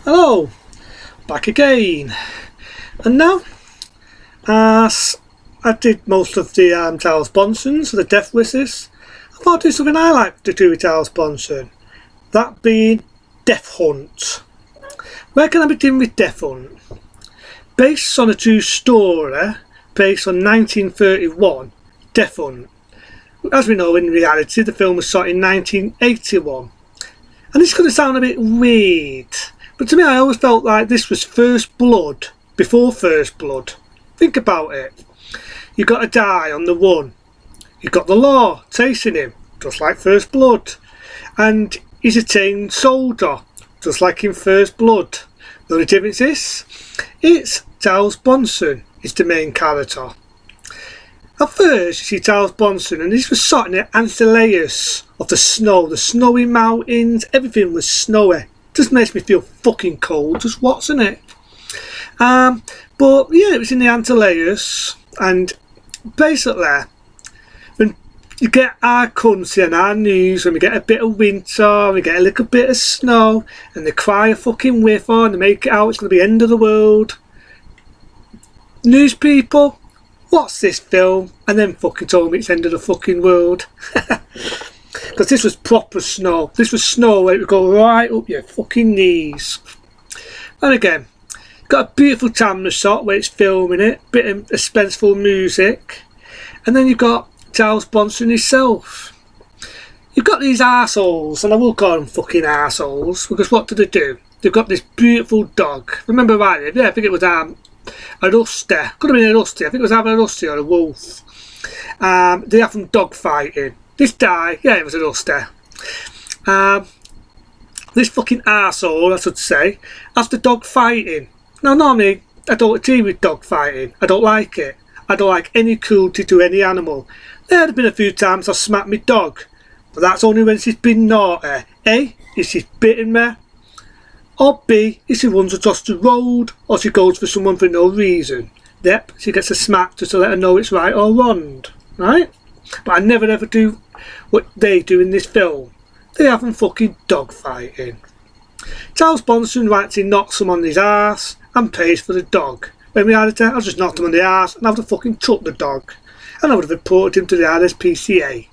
Hello, back again. And now, as I did most of the Charles Bronson, so the Death Wishes, I thought I'd do something I like to do with Charles Bronson, that being Death Hunt. Where can I begin with Death Hunt? Based on a true story, based on 1931, Death Hunt. As we know, in reality, the film was shot in 1981. And it's going to sound a bit weird, but to me I always felt like this was First Blood before First Blood. Think about it. You've got a guy on the run. You've got the law chasing him, just like First Blood. And he's a trained soldier, just like in First Blood. The only difference is, it's Charles Bronson is the main character. At first you see Charles Bronson, and this was shot in the Antilles of the snow, the snowy mountains, everything was snowy. Just makes me feel fucking cold, just watching it. But yeah, it was in the Antilles, and basically, when you get our country and our news, when we get a bit of winter, we get a little bit of snow, and they cry a fucking whiffer, and they make it out it's going to be the end of the world. News people, watch this film, and then fucking told me it's the end of the fucking world. Because this was proper snow. This was snow where it would go right up your fucking knees. And again, got a beautiful camera shot where it's filming it, bit of suspenseful music, and then you've got Charles Bronson himself. You've got these arseholes, and I will call them fucking arseholes, because what do? They've got this beautiful dog. Remember rightly? Yeah, I think it was a rusty. Could have been a rusty. I think it was either a rusty or a wolf. They have them dog fighting. This guy, yeah, it was a rusty. This fucking arsehole, I should say, has the dog fighting. Now, normally, I don't agree with dog fighting. I don't like it. I don't like any cruelty to any animal. There have been a few times I've smacked my dog, but that's only when she's been naughty. A, if she's bitten me, or B, if she runs across the road, or she goes for someone for no reason. Yep, she gets a smack just to let her know it's right or wrong, right? But I never ever do what they do in this film. They have them fucking dog fighting. Charles Bronson actually knocks him on his arse and pays for the dog. When we had it, I just knocked him on the arse and I would have fucking took the dog. And I would have reported him to the RSPCA.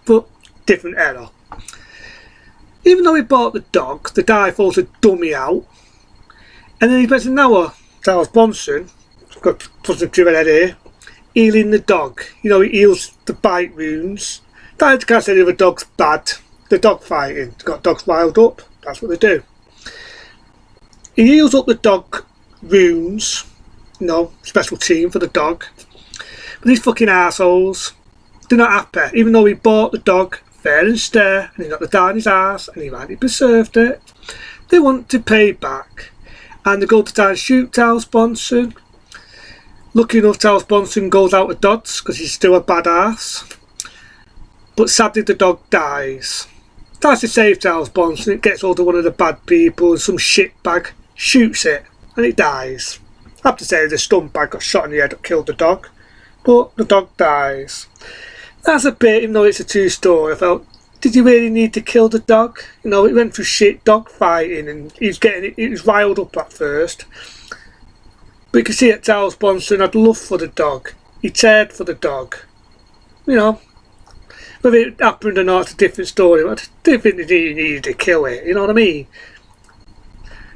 But different error. Even though he bought the dog, the guy throws a dummy out. And then he spends an hour, Charles Bronson, got to put some to head here, healing the dog. You know, he heals the bite wounds. I can't say the other dog's bad. The dog fighting. It's got dogs riled up. That's what they do. He heals up the dog wounds. You know, special team for the dog. But these fucking assholes, they're not happy. Even though he bought the dog fair and square, and he knocked the dog in his arse, and he rightly preserved it, they want to pay back. And they go to try and shoot Charles Bronson. Lucky enough, Charles Bronson goes out of dodge because he's still a badass. But sadly, the dog dies. Tries to save Charles Bronson. It gets hold of one of the bad people, and some shitbag shoots it, and it dies. I have to say, the scumbag got shot in the head that killed the dog, but the dog dies. That's a bit, even though it's a true story, I felt, did you really need to kill the dog? You know, it went through shit dog fighting, and he was riled up at first. But you can see that Charles Bronson had love for the dog. He cared for the dog. You know, whether it happened or not, it's a different story. But I didn't think that he needed to kill it, you know what I mean?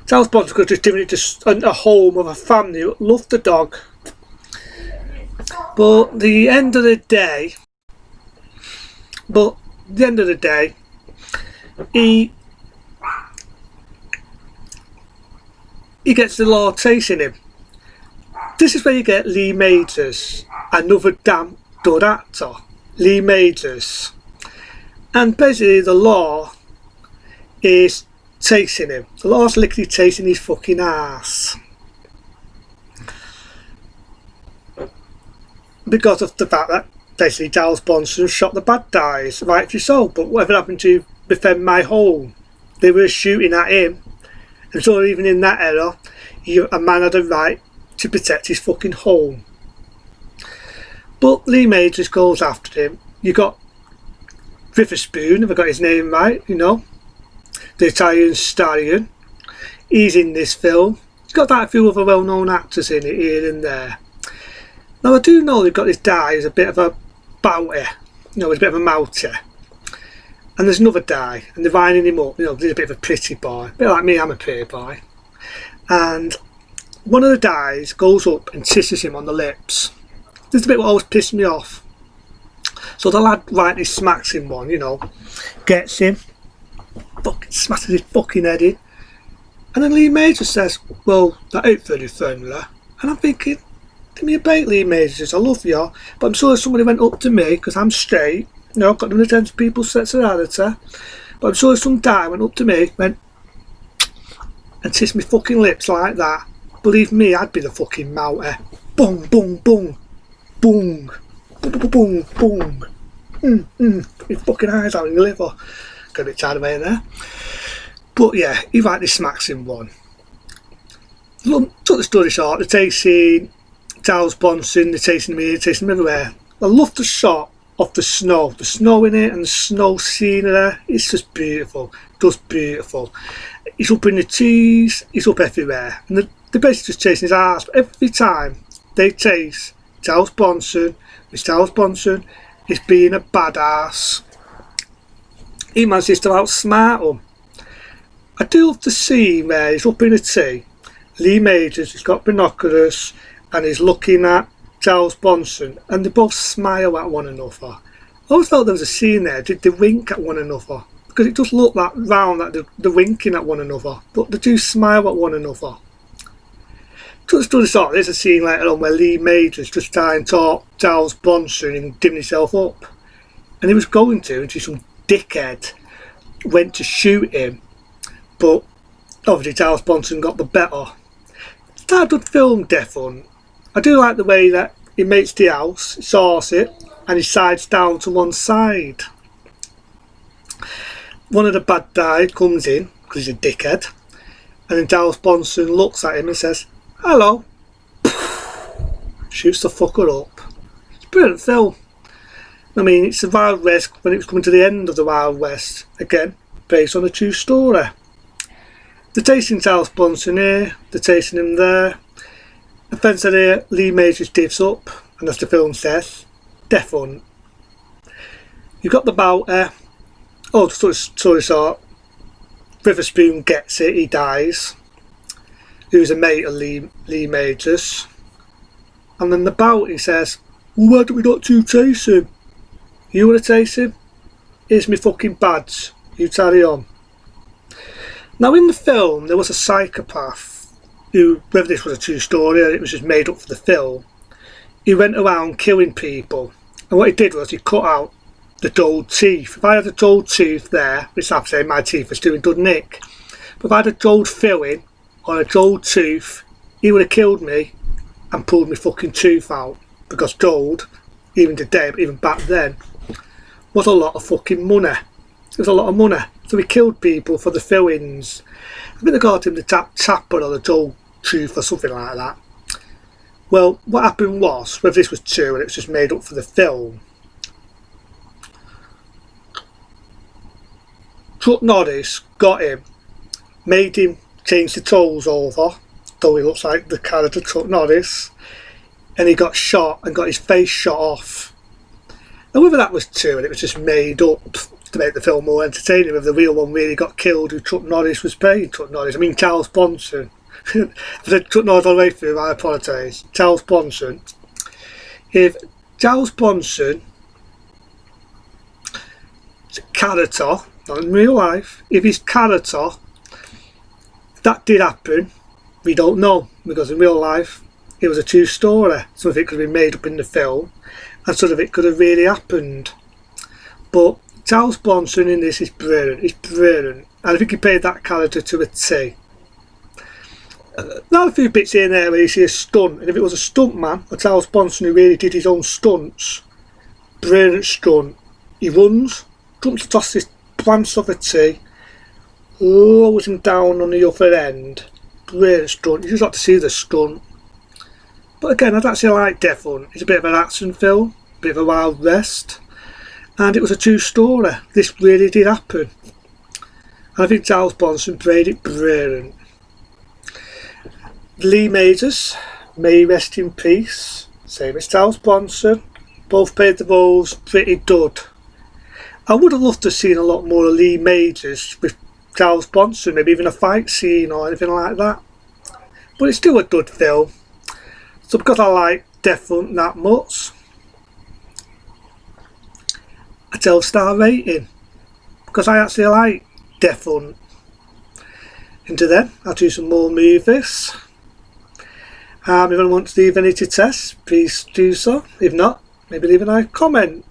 Charles Bronson could have just given it to a home of a family who loved the dog. But at the end of the day, he gets the law chasing him. This is where you get Lee Majors, another damn good actor. Lee Majors. And basically the law is chasing him. The law's literally chasing his fucking ass. Because of the fact that basically Charles Bronson shot the bad guys, rightfully so. But whatever happened to defend my home? They were shooting at him. And so even in that era, a man had a right to protect his fucking home. But Lee Majors goes after him. You got Witherspoon, if I got his name right, you know, the Italian stallion. He's in this film. It's got that a few other well-known actors in it here and there. Now I do know they've got this guy who's a bit of a bouty, he's a bit of a mouty. And there's another guy, and they're lining him up, he's a bit of a pretty boy. A bit like me, I'm a pretty boy. And one of the guys goes up and kisses him on the lips. This is the bit that always pissed me off. So the lad rightly smacks him one, gets him, fucking smashes his fucking head in. And then Lee Majors says, well, that ain't very friendly. And I'm thinking, give me a break, Lee Majors, I love you, but I'm sure if somebody went up to me, because I'm straight, I've got them attention to people's sexuality, but I'm sure if some guy went up to me, went, and kissed me fucking lips like that, believe me, I'd be the fucking mouty. Boom, boom, boom, boom, boom, boom, boom. Put your fucking eyes out in your liver. Got a bit tired of me there. But yeah, he rightly smacks him one. Took the story short, they're chasing Charles Bronson, they're chasing him here, they're chasing him everywhere. I love the shot of the snow in it and the snow scenery. It's just beautiful, just beautiful. He's up in the trees, he's up everywhere. And they're basically just chasing his ass. But every time they chase Charles Bronson, Charles Bronson is being a badass. He manages to outsmart him. I do love the scene where he's up in a tree. Lee Majors, he's got binoculars and he's looking at Charles Bronson and they both smile at one another. I always thought there was a scene there, did they wink at one another? Because it does look that round that they're winking at one another, but they do smile at one another. Just to the sort, there's a scene later on where Lee Majors just trying to talk Charles Bronson and dimming himself up. And he was going to, and some dickhead went to shoot him, but obviously Charles Bronson got the better. It's a good film, Death Hunt. I do like the way that he makes the house, saws it, and he sides down to one side. One of the bad guys comes in, because he's a dickhead, and then Charles Bronson looks at him and says, hello. Shoots the fucker up. It's a brilliant film. I mean, it's the Wild West when it was coming to the end of the Wild West. Again, based on a true story. They're chasing Charles Bronson here, they're chasing him there. Eventually here, Lee Majors gives up, and as the film says, Death Hunt. You've got the bout sorry, Witherspoon gets it, he dies. He was a mate of Lee Majors. And then the bout, he says, well, why don't we not chase him? You want to chase him? Here's me fucking badge. You carry on. Now in the film, there was a psychopath who, whether this was a true story or it was just made up for the film, he went around killing people. And what he did was he cut out the gold teeth. If I had a gold tooth there, which I'm saying my teeth was doing good nick, but if I had a gold filling on a gold tooth, he would have killed me and pulled my fucking tooth out, because gold, even today, but even back then, was a lot of fucking money. It was a lot of money. So he killed people for the fillings. I think they called him the tapper or the gold tooth or something like that. Well, what happened was, whether this was true and it was just made up for the film, Chuck Norris got him, made him change the toes over, though he looks like the character Chuck Norris, and he got shot and got his face shot off. And whether that was true and it was just made up to make the film more entertaining, if the real one really got killed who Chuck Norris was playing Chuck Norris, I mean Charles Bronson. If I said Chuck Norris all the way through, I apologise. Charles Bronson. If Charles Bronson character, not in real life, if his character, that did happen, we don't know, because in real life it was a true story. Some of it could have been made up in the film and some of it could have really happened. But Charles Bronson in this is brilliant, he's brilliant, and I think he played that character to a T. Now a few bits here and there where you see a stunt, and if it was a stunt man, or Charles Bronson who really did his own stunts, brilliant stunt. He runs, jumps across this plants of a T, lowers him down on the other end, brilliant stunt. You just got to see the stunt. But again, I'd actually like Death Hunt. It's a bit of an action film, a bit of a Wild West, and it was a true story. This really did happen. And I think Charles Bronson played it brilliant. Lee Majors, may rest in peace. Same as Charles Bronson. Both played the roles pretty good. I would have loved to have seen a lot more of Lee Majors with Charles Bronson, maybe even a fight scene or anything like that. But it's still a good film. So because I like Death Hunt that much, a 12-star rating. Because I actually like Death Hunt. Into then, I'll do some more movies. If anyone wants to leave any to test, please do so. If not, maybe leave a nice comment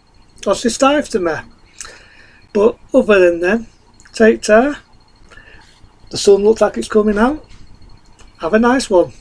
or subscribe to me. But other than then, take care. The sun looks like it's coming out. Have a nice one.